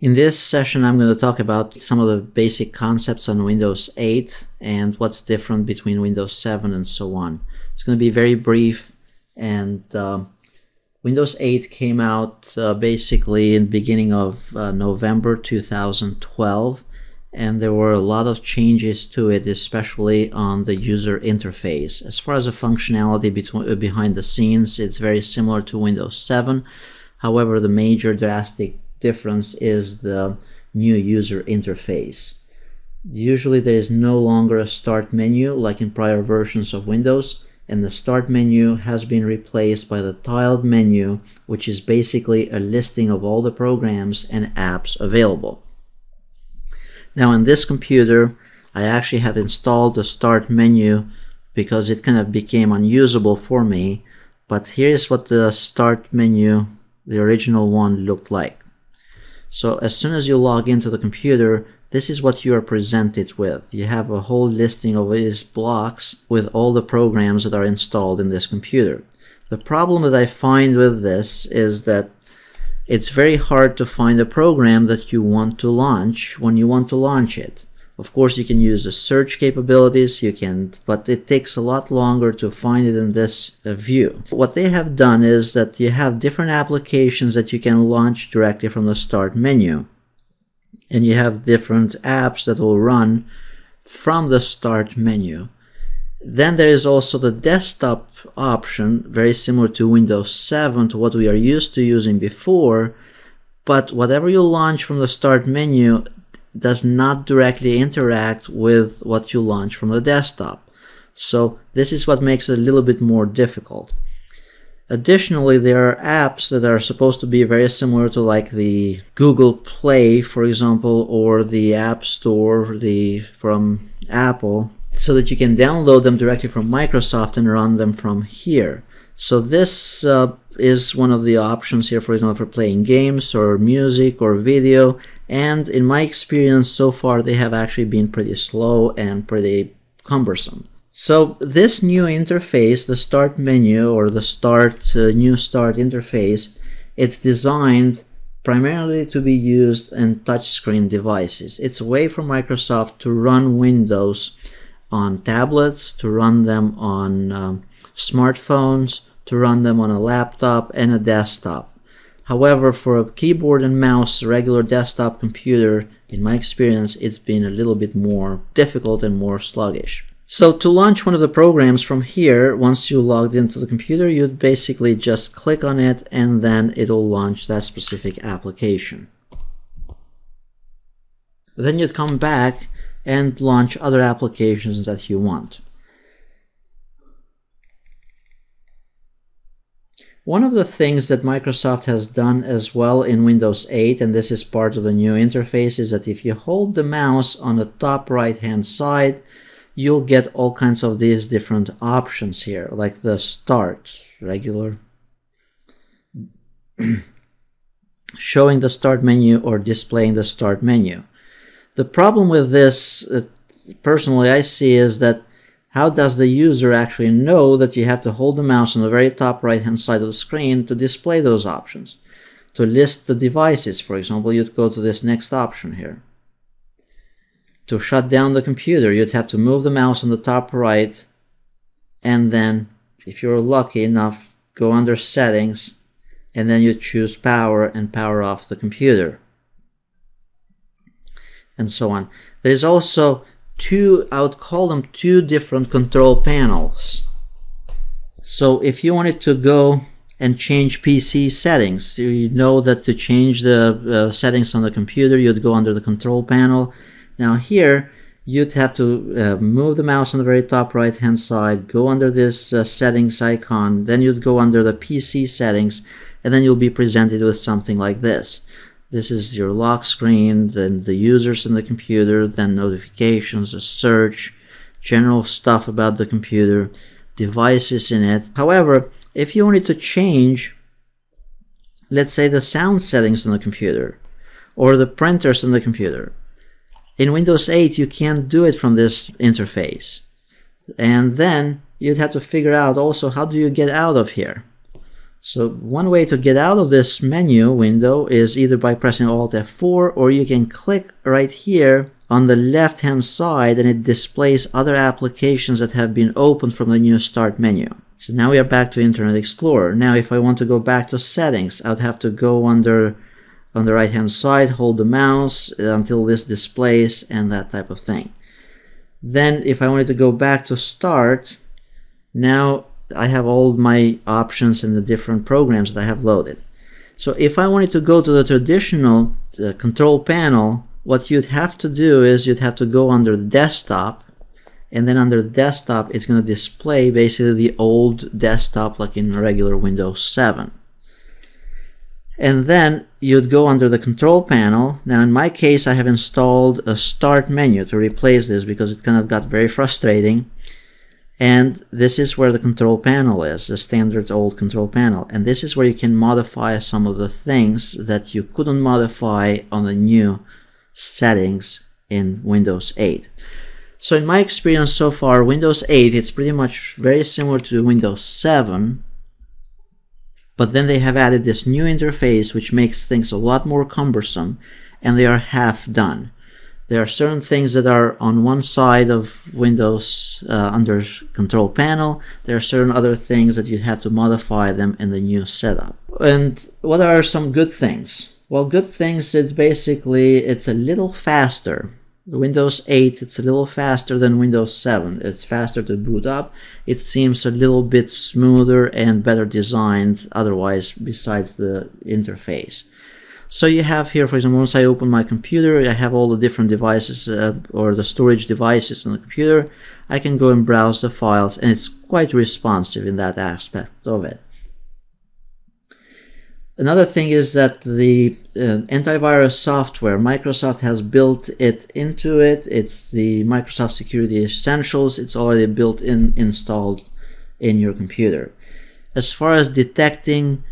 In this session, I'm going to talk about some of the basic concepts on Windows 8 and what's different between Windows 7 and so on. It's going to be very brief, and Windows 8 came out basically in the beginning of November 2012, and there were a lot of changes to it, especially on the user interface. As far as the functionality behind the scenes, it's very similar to Windows 7. However, the major drastic difference is the new user interface. Usually there is no longer a start menu like in prior versions of Windows, and the start menu has been replaced by the tiled menu, which is basically a listing of all the programs and apps available. Now in this computer, I actually have installed the start menu because it kind of became unusable for me, but here's what the start menu, the original one, looked like. So as soon as you log into the computer, this is what you are presented with. You have a whole listing of these blocks with all the programs that are installed in this computer. The problem that I find with this is that it's very hard to find a program that you want to launch when you want to launch it. Of course, you can use the search capabilities, but it takes a lot longer to find it in this view. What they have done is that you have different applications that you can launch directly from the start menu. And you have different apps that will run from the start menu. Then there is also the desktop option, very similar to Windows 7, to what we are used to using before. But whatever you launch from the start menu does not directly interact with what you launch from the desktop. So this is what makes it a little bit more difficult. Additionally, there are apps that are supposed to be very similar to like the Google Play, for example, or the App Store from Apple, so that you can download them directly from Microsoft and run them from here. So this is one of the options here, for example, for playing games or music or video. And in my experience so far, they have actually been pretty slow and pretty cumbersome. So this new interface, the start menu or the new start interface, it's designed primarily to be used in touchscreen devices. It's a way for Microsoft to run Windows on tablets, to run them on smartphones, to run them on a laptop and a desktop. However, for a keyboard and mouse regular desktop computer, in my experience, it's been a little bit more difficult and more sluggish. So to launch one of the programs from here, once you logged into the computer, you'd basically just click on it and then it'll launch that specific application. Then you'd come back and launch other applications that you want. One of the things that Microsoft has done as well in Windows 8, and this is part of the new interface, is that if you hold the mouse on the top right hand side, you'll get all kinds of these different options here, like the start, regular, showing the start menu or displaying the start menu. The problem with this, personally I see, is that how does the user actually know that you have to hold the mouse on the very top right hand side of the screen to display those options? To list the devices, for example, you'd go to this next option here. To shut down the computer, you'd have to move the mouse on the top right, and then, if you're lucky enough, go under Settings, and then you choose Power and power off the computer, and so on. There's also I would call them two different control panels. So if you wanted to go and change PC settings, you know that to change the settings on the computer, you'd go under the control panel. Now here, you'd have to move the mouse on the very top right hand side, go under this settings icon, then you'd go under the PC settings, and then you'll be presented with something like this. This is your lock screen, then the users in the computer, then notifications, a search, general stuff about the computer, devices in it. However, if you wanted to change, let's say, the sound settings on the computer or the printers on the computer, in Windows 8 you can't do it from this interface. And then you'd have to figure out also, how do you get out of here? So one way to get out of this menu window is either by pressing Alt F4, or you can click right here on the left hand side and it displays other applications that have been opened from the new Start menu. So now we are back to Internet Explorer. Now if I want to go back to Settings, I'd have to go on the right hand side, hold the mouse until this displays and that type of thing. Then if I wanted to go back to Start, now I have all my options and the different programs that I have loaded. So if I wanted to go to the traditional control panel, what you'd have to do is you'd have to go under the desktop, and then under the desktop it's going to display basically the old desktop like in regular Windows 7. And then you'd go under the control panel. Now in my case I have installed a Start menu to replace this because it kind of got very frustrating. And this is where the control panel is, the standard old control panel. And this is where you can modify some of the things that you couldn't modify on the new settings in Windows 8. So in my experience so far, Windows 8, it's pretty much very similar to Windows 7. But then they have added this new interface which makes things a lot more cumbersome, and they are half done. There are certain things that are on one side of Windows under Control Panel. There are certain other things that you have to modify them in the new setup. And what are some good things? Well, good things, it's basically, it's a little faster. Windows 8, it's a little faster than Windows 7. It's faster to boot up. It seems a little bit smoother and better designed otherwise besides the interface. So you have here, for example, once I open my computer, I have all the different devices or the storage devices on the computer. I can go and browse the files, and it's quite responsive in that aspect of it. Another thing is that the antivirus software, Microsoft has built it into it. It's the Microsoft Security Essentials. It's already built in, installed in your computer. As far as detecting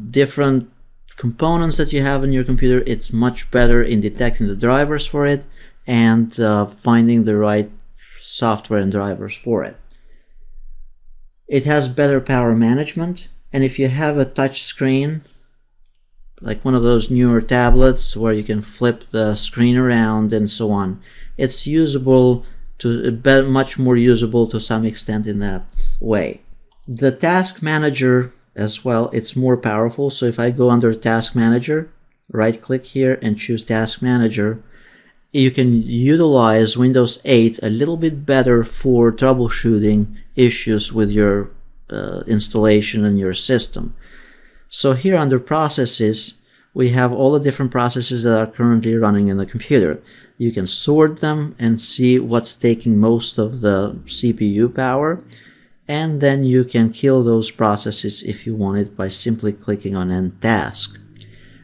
different components that you have in your computer, it's much better in detecting the drivers for it and finding the right software and drivers for it. It has better power management, and if you have a touch screen like one of those newer tablets where you can flip the screen around and so on, it's usable to much more usable to some extent in that way. The Task Manager as well, it's more powerful. So if I go under Task Manager, right click here and choose Task Manager, you can utilize Windows 8 a little bit better for troubleshooting issues with your installation and your system. So here under Processes, we have all the different processes that are currently running in the computer. You can sort them and see what's taking most of the CPU power. And then you can kill those processes if you want it by simply clicking on End Task.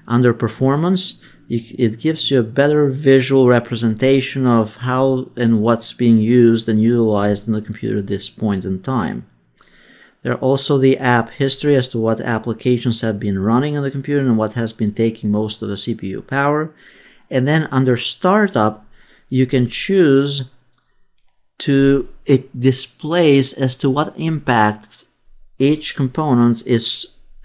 Under Performance, it gives you a better visual representation of how and what's being used and utilized in the computer at this point in time. There are also the app history as to what applications have been running on the computer and what has been taking most of the CPU power. And then under Startup, you can choose to it displays as to what impact each component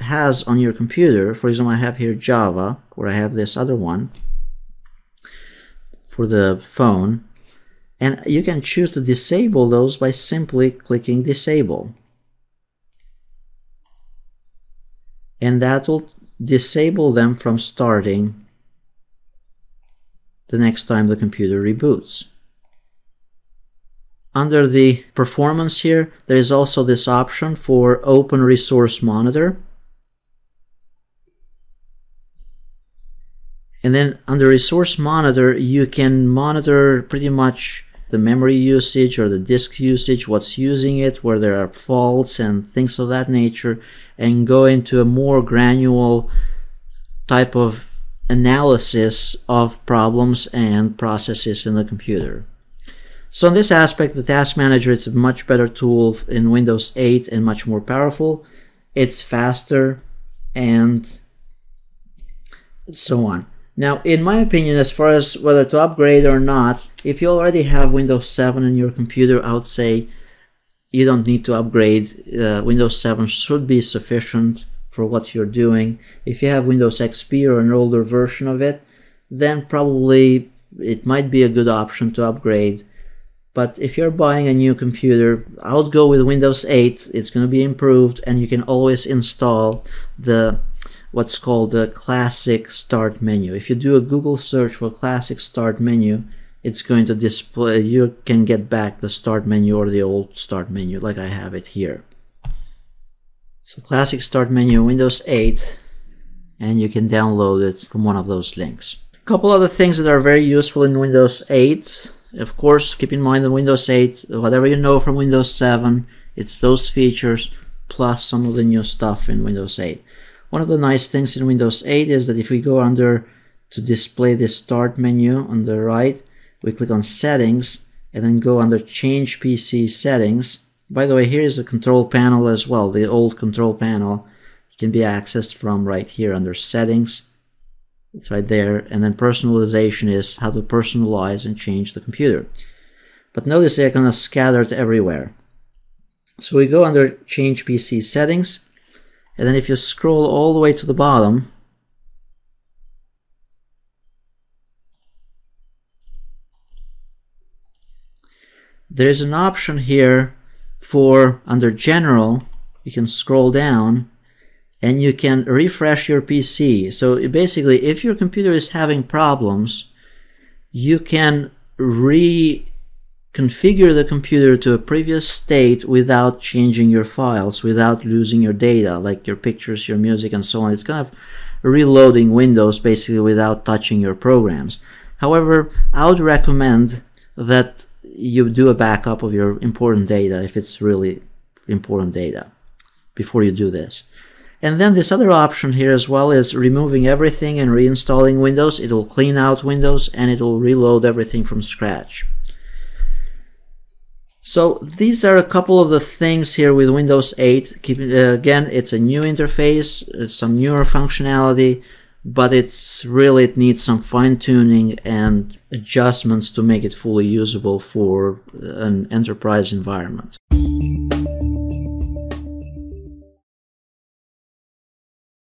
has on your computer. For example, I have here Java, or I have this other one for the phone, and you can choose to disable those by simply clicking Disable, and that will disable them from starting the next time the computer reboots. Under the Performance here, there is also this option for Open Resource Monitor. And then under Resource Monitor, you can monitor pretty much the memory usage or the disk usage, what's using it, where there are faults and things of that nature, and go into a more granular type of analysis of problems and processes in the computer. So in this aspect, the Task Manager, it's a much better tool in Windows 8 and much more powerful. It's faster and so on. Now, in my opinion, as far as whether to upgrade or not, if you already have Windows 7 in your computer, I would say you don't need to upgrade. Windows 7 should be sufficient for what you're doing. If you have Windows XP or an older version of it, then probably it might be a good option to upgrade. But if you're buying a new computer, I would go with Windows 8. It's going to be improved, and you can always install the what's called the classic start menu. If you do a Google search for classic start menu, it's going to display, you can get back the start menu or the old start menu like I have it here. So classic start menu, Windows 8, and you can download it from one of those links. A couple other things that are very useful in Windows 8. Of course, keep in mind that Windows 8, whatever you know from Windows 7, it's those features plus some of the new stuff in Windows 8. One of the nice things in Windows 8 is that if we go under to display the start menu on the right, we click on Settings and then go under Change PC Settings. By the way, here is the control panel as well. The old control panel can be accessed from right here under Settings. It's right there. And then Personalization is how to personalize and change the computer. But notice they're kind of scattered everywhere. So we go under Change PC Settings. And then if you scroll all the way to the bottom, there's an option here for under General. You can scroll down and you can refresh your PC. So basically, if your computer is having problems, you can reconfigure the computer to a previous state without changing your files, without losing your data, like your pictures, your music, and so on. It's kind of reloading Windows basically without touching your programs. However, I would recommend that you do a backup of your important data if it's really important data before you do this. And then this other option here as well is removing everything and reinstalling Windows. It will clean out Windows and it will reload everything from scratch. So these are a couple of the things here with Windows 8. Again, it's a new interface, it's some newer functionality, but it needs some fine-tuning and adjustments to make it fully usable for an enterprise environment.